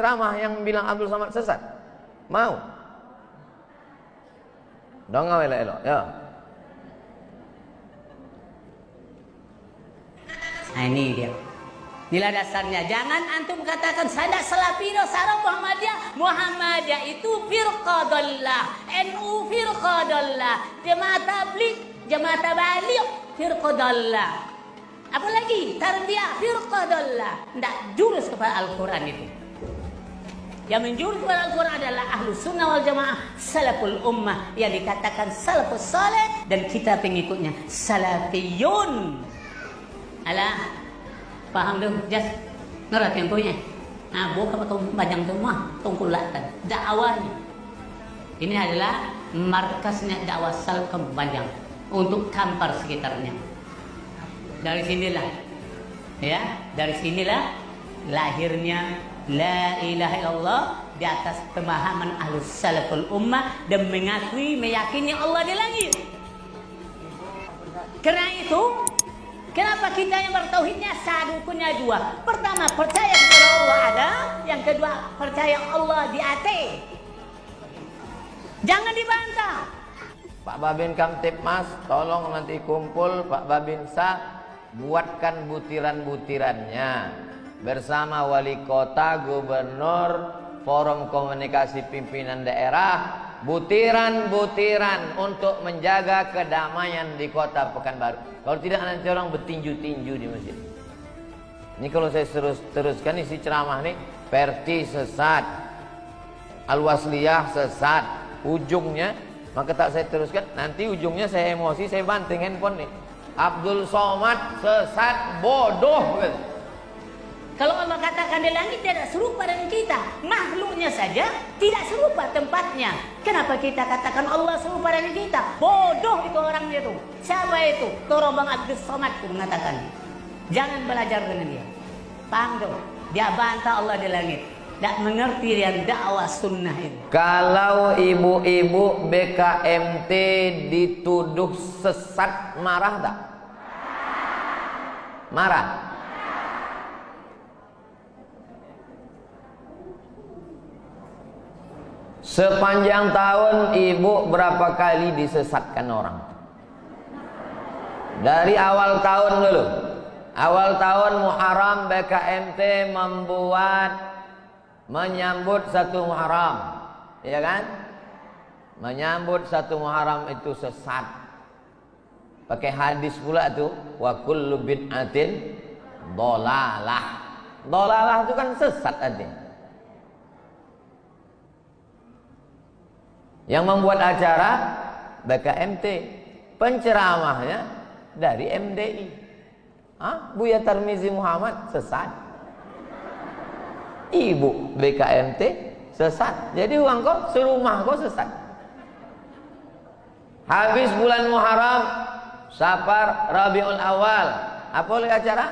ceramah yang bilang Abdul Somad sesat? Mau? Dongeng elok-elok, ya. Nah ini dia. Inilah dasarnya. Jangan antum katakan saya Salafino, saya Muhammadiyah. Muhammadiyah itu firqadallah. NU firqadallah. Jemaah tabligh, jemaah tabaligh firqadallah. Apalagi tarbiyah firqadallah. Tidak jurus kepada Al-Quran itu. Yang menjurus kepada Al-Quran adalah ahlu sunnah wal jamaah, salaful ummah, yang dikatakan salafus saleh, dan kita pengikutnya salafiyun. Alah, paham tu? Just ngerat yang punya. Nah, bukan betul banyak semua, tungkulatan dakwahnya. Ini adalah markasnya dakwah salaf Banjang untuk Kampar sekitarnya. Dari sinilah, ya, dari sinilah lahirnya la ilaha illallah di atas pemahaman ahlus salaful ummah dan mengakui meyakini Allah di langit. Karena itu, kenapa kita yang bertauhidnya satu punya dua? Pertama, percaya kepada Allah ada. Yang kedua, percaya Allah di atas. Jangan dibantah. Pak Babin Kamtipmas, tolong nanti kumpul Pak Babinsa, buatkan butiran-butirannya bersama wali kota, gubernur, forum komunikasi pimpinan daerah, butiran-butiran untuk menjaga kedamaian di kota Pekanbaru. Kalau tidak nanti orang bertinju-tinju di masjid. Ini kalau saya teruskan isi ceramah nih, Perti sesat, Al-Wasliyah sesat, ujungnya, maka tak saya teruskan, nanti ujungnya saya emosi, saya banting handphone nih. Abdul Somad sesat, bodoh gitu. Kalau Allah katakan di langit tidak serupa dengan kita, makhluknya saja tidak serupa tempatnya. Kenapa kita katakan Allah serupa dengan kita? Bodoh itu orangnya itu. Siapa itu? Torobang Abdul Somad itu mengatakan. Jangan belajar dengan dia. Paham tuh? Dia bantah Allah di langit. Tak mengerti yang dakwah sunnah itu. Kalau ibu-ibu BKMT dituduh sesat, marah tak? Marah. Sepanjang tahun ibu berapa kali disesatkan orang? Dari awal tahun dulu. Awal tahun Muharram BKMT menyambut satu Muharram, ya kan? Menyambut satu Muharram itu sesat. Pakai hadis pula tuh, wa kullu bid'atin dhalalah. Dhalalah itu kan sesat artinya. Yang membuat acara BKMT, penceramahnya dari MDI. Buya Tarmizi Muhammad sesat. Ibu BKMT sesat. Jadi uang kau serumah kau sesat. Habis bulan Muharram, Safar, Rabiul Awal, apa oleh acara?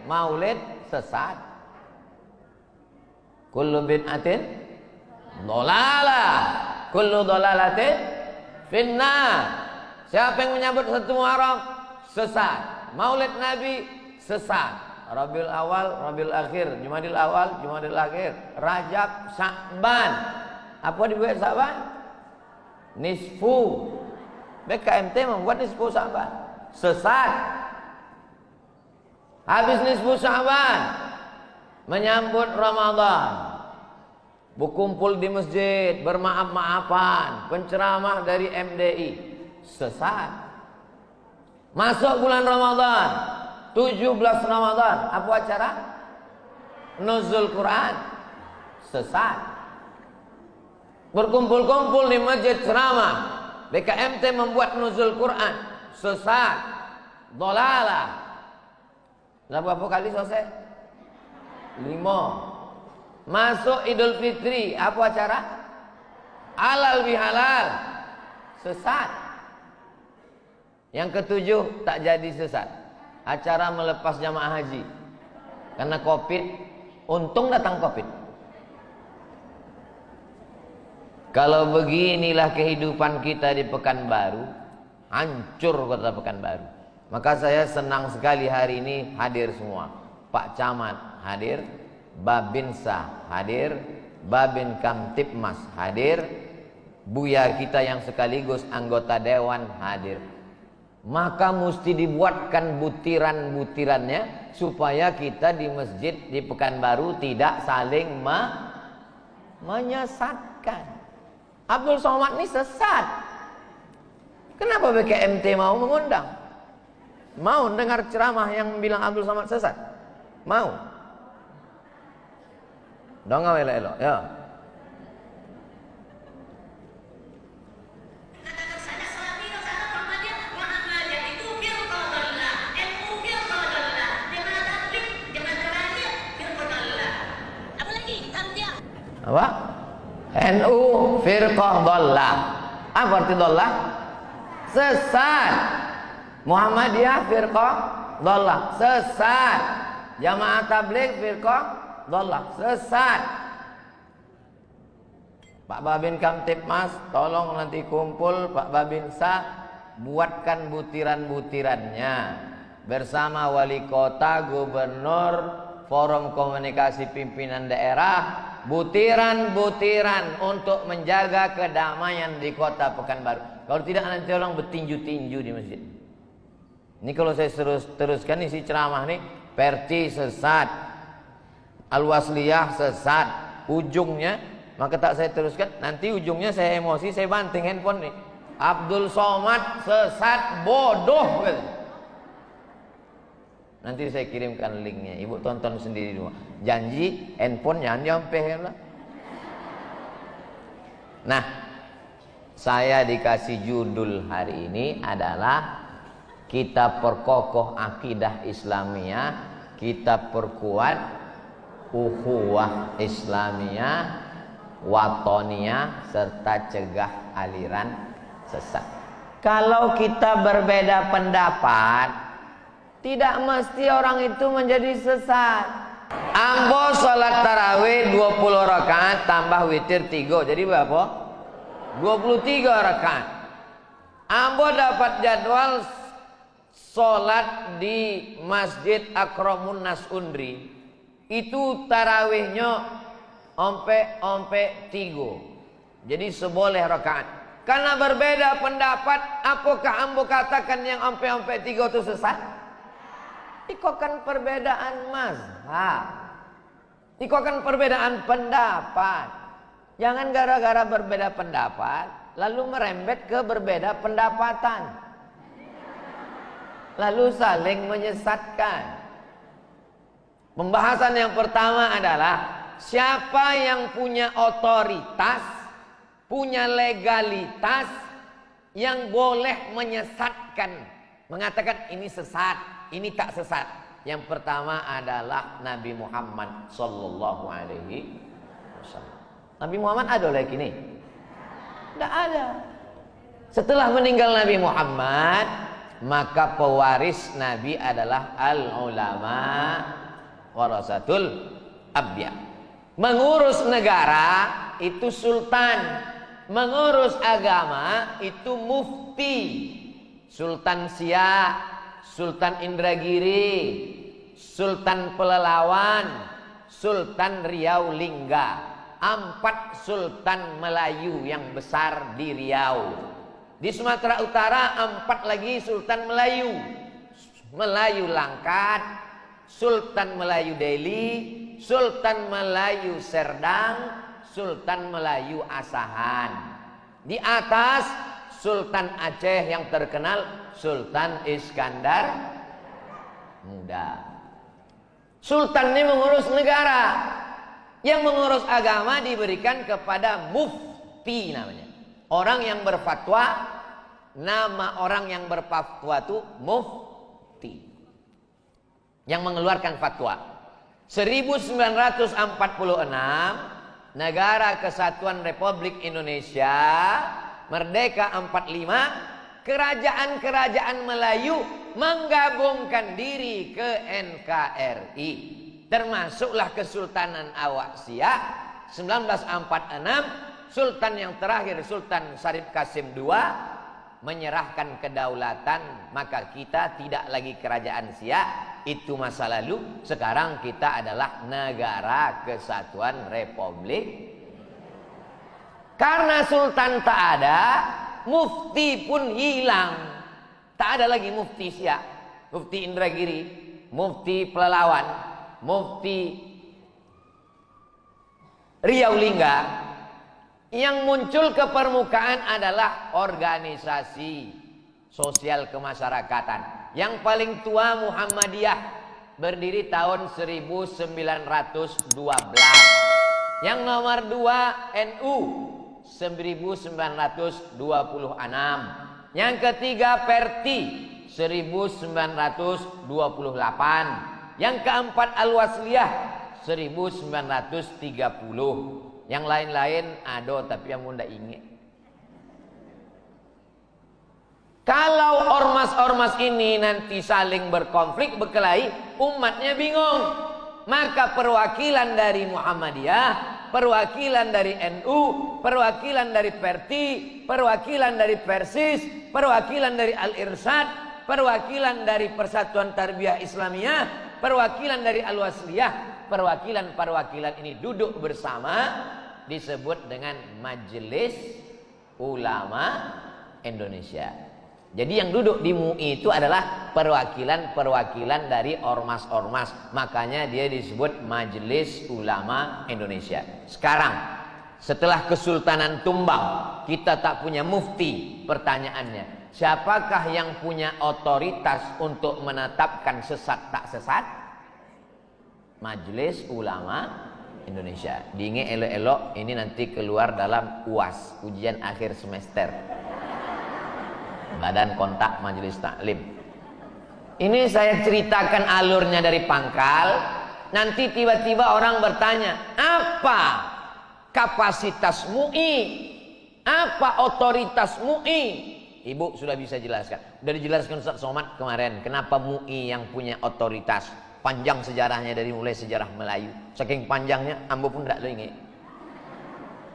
Maulid sesat. Kullu bid'atin dhalalah, kullu dhalalatin finnar. Siapa yang menyambut satu Muharram sesat, Maulid Nabi sesat, Rabiul Awal, Rabiul Akhir, Jumadil Awal, Jumadil Akhir, Rajab, Sya'ban. Apa dibuat Sya'ban? Nisfu. BKMT membuat nisfu Sya'ban, sesat. Habis nisfu Sya'ban, menyambut Ramadan, berkumpul di masjid, bermaaf-maafan, penceramah dari MDI, sesat. Masuk bulan Ramadan, 17 Ramadan, apa acara? Nuzul Quran, sesat. Berkumpul-kumpul di masjid ceramah, BKMT membuat Nuzul Quran, sesat. Dhalalah. Berapa kali selesai? 5. Masuk Idul Fitri, apa acara? Halal bihalal, sesat. Yang ketujuh tak jadi sesat, acara melepas jamaah haji karena Covid. Untung datang Covid. Kalau beginilah kehidupan kita di Pekanbaru, hancur kota Pekanbaru. Maka saya senang sekali hari ini hadir semua. Pak Camat hadir, Babinsa hadir, Babin Kamtipmas hadir, Buya kita yang sekaligus anggota dewan hadir. Maka mesti dibuatkan butiran-butirannya supaya kita di masjid di Pekanbaru tidak saling menyesatkan. Abdul Somad ini sesat. Kenapa BKMT mau mengundang? Mau dengar ceramah yang bilang Abdul Somad sesat? Mau? Dong elok-elok ya. Apa? NU firqah dhallah. Apa arti dhallah? Sesat. Muhammadiyah firqah dhallah, sesat. Jamaah tabligh firqah dhallah, sesat. Pak Babin Kamtipmas, tolong nanti kumpul Pak Babinsa, buatkan butiran-butirannya bersama wali kota, gubernur, forum komunikasi pimpinan daerah, butiran-butiran untuk menjaga kedamaian di kota Pekanbaru. Kalau tidak nanti orang bertinju-tinju di masjid. Ini kalau saya teruskan isi ceramah nih, Perti sesat, Al-Wasliyah sesat, ujungnya, maka tak saya teruskan, nanti ujungnya saya emosi, saya banting handphone nih. Abdul Somad sesat, bodoh gitu. Nanti saya kirimkan linknya, ibu tonton sendiri dulu. Janji handphone jangan nyampe lah. Nah, saya dikasih judul hari ini adalah kita perkokoh akidah Islamiyah, kita perkuat ukhuwah Islamiyah, watoniyah, serta cegah aliran sesat. Kalau kita berbeda pendapat, tidak mesti orang itu menjadi sesat. Ambo sholat tarawih 20 rakaat tambah witir 3, jadi berapa? 23 rakaat. Ambo dapat jadwal sholat di Masjid Akramun Nas Undri, itu tarawihnya ompe 3, jadi seboleh rakaat. Karena berbeda pendapat, apakah ambo katakan yang ompe 3 itu sesat? Itu kan perbedaan mazhab, itu kan perbedaan pendapat. Jangan gara-gara berbeda pendapat lalu merembet ke berbeda pendapatan, lalu saling menyesatkan. Pembahasan yang pertama adalah siapa yang punya otoritas, punya legalitas yang boleh menyesatkan, mengatakan ini sesat, ini tak sesat. Yang pertama adalah Nabi Muhammad sallallahu alaihi wasallam. Nabi Muhammad ada lagi nih? Tidak ada. Setelah meninggal Nabi Muhammad, maka pewaris Nabi adalah al-ulama warasatul anbiya. Mengurus negara itu sultan, mengurus agama itu mufti. Sultan Siak, Sultan Indragiri, Sultan Pelalawan, Sultan Riau Lingga. 4 sultan Melayu yang besar di Riau. Di Sumatera Utara 4 lagi sultan Melayu. Melayu Langkat, Sultan Melayu Deli, Sultan Melayu Serdang, Sultan Melayu Asahan. Di atas Sultan Aceh yang terkenal Sultan Iskandar Muda. Sultan ini mengurus negara. Yang mengurus agama diberikan kepada mufti namanya. Orang yang berfatwa, nama orang yang berfatwa itu mufti. Yang mengeluarkan fatwa. 1946 Negara Kesatuan Republik Indonesia Merdeka 45, kerajaan-kerajaan Melayu menggabungkan diri ke NKRI. Termasuklah Kesultanan Awak Siak 1946. Sultan yang terakhir Sultan Syarif Kasim II menyerahkan kedaulatan, maka kita tidak lagi kerajaan Siak, itu masa lalu. Sekarang kita adalah Negara Kesatuan Republik. Karena sultan tak ada, mufti pun hilang. Tak ada lagi mufti Siak, mufti Indragiri, mufti Pelalawan, mufti Riau Lingga. Yang muncul ke permukaan adalah organisasi sosial kemasyarakatan. Yang paling tua Muhammadiyah, berdiri tahun 1912. Yang nomor 2 NU 1926. Yang ketiga Perti 1928. Yang keempat Al-Wasliyah 1930. Yang lain-lain ada tapi yang muda ingat. Kalau ormas-ormas ini nanti saling berkonflik, berkelahi, umatnya bingung. Maka perwakilan dari Muhammadiyah, perwakilan dari NU, perwakilan dari Perti, perwakilan dari Persis, perwakilan dari Al-Irsyad, perwakilan dari Persatuan Tarbiyah Islamiyah, perwakilan dari Al-Wasliyah, perwakilan ini duduk bersama, disebut dengan Majelis Ulama Indonesia. Jadi yang duduk di MUI itu adalah perwakilan-perwakilan dari ormas-ormas. Makanya dia disebut Majelis Ulama Indonesia. Sekarang setelah Kesultanan tumbang, kita tak punya mufti. Pertanyaannya, siapakah yang punya otoritas untuk menetapkan sesat tak sesat? Majelis Ulama Indonesia. Diingat elok-elok, ini nanti keluar dalam UAS, ujian akhir semester. Badan Kontak Majelis Taklim. Ini saya ceritakan alurnya dari pangkal. Nanti tiba-tiba orang bertanya, apa kapasitas MUI? Apa otoritas MUI? Ibu sudah bisa jelaskan. Sudah dijelaskan Ustaz Somad kemarin. Kenapa MUI yang punya otoritas? Panjang sejarahnya dari mulai sejarah Melayu. Saking panjangnya, ambo pun tidak ingat.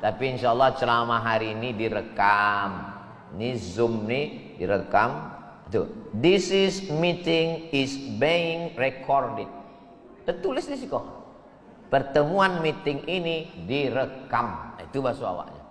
Tapi insya Allah ceramah hari ini direkam. Ini Zoom nih direkam. Tuh, this is meeting is being recorded. Tertulis di situ. Pertemuan meeting ini direkam. Itu bahasa awaknya.